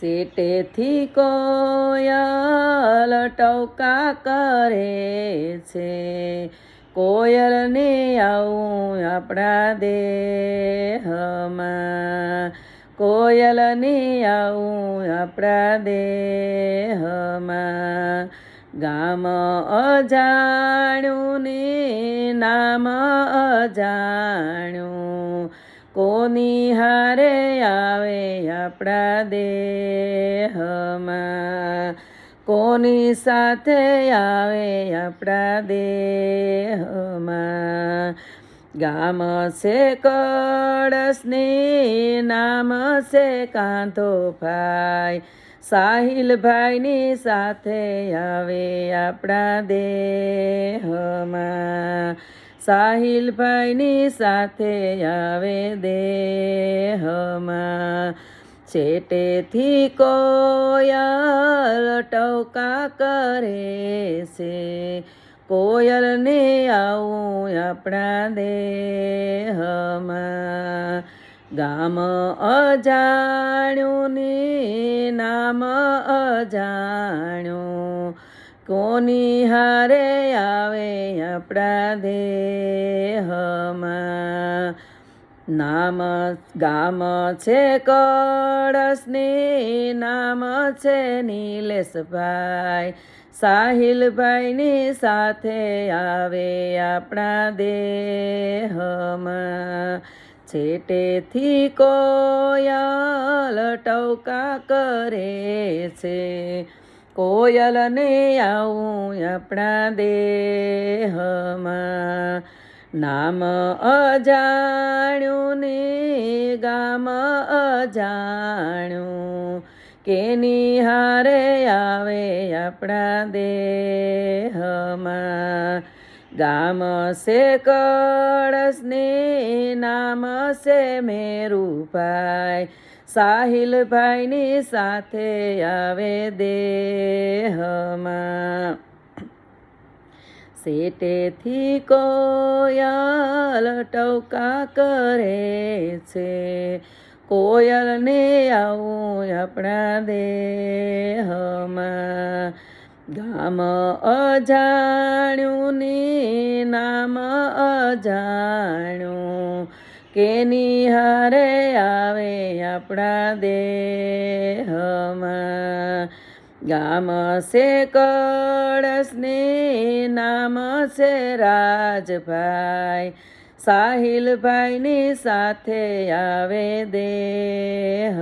સેટેથી કોયલ ટવકા કરે છે, કોયલને આવું આપણા દેહમાં, કોયલને આવું આપણા દેહમાં. ગામ અજાણ્યું ને નામ અજાણ્યું, કોની હારે આવે આપણા દેહમાં, કોની સાથે આવે આપણા દેહમાં. ગામ છે કળશને નામ છે કાંધોભાઈ, સાહિલભાઈની સાથે આવે આપણા દેહમાં, સાહિલભાઈની સાથે આવે દેહમાં. છેટેથી કોયલ ટવકા કરે છે, કોયલને આવું આપણા દેહમાં. ગામ અજાણ્યું ને નામ અજાણ્યું, કોની હારે આવે આપણા દેહમાં. ગામ છે કળશને નામ છે નીલેશભાઈ, સાહિલભાઈની સાથે આવે આપણા દેહમાં. છેટેથી કોયલ ટવકા કરે છે, કોયલને આવું આપણા દેહમાં. નામ અજાણ્યું ને ગામ અજાણ્યું, કેની હારે આવે આપણા દેહમાં. ગામ છે કળશને નામ છે મેરુભાઈ, સાહિલભાઈની સાથે આવે દેહમાં. સેટેથી કોયલ ટવકા કરે છે, કોયલને આવું આપણા દેહમાં. ગામ અજાણ્યું ને નામ અજાણ્યું, કેની હારે આવે આપણા દેહમાં. ગામ છે કળશને નામ છે રાજભાઈ, સાહિલભાઈની સાથે આવે દેહમાં.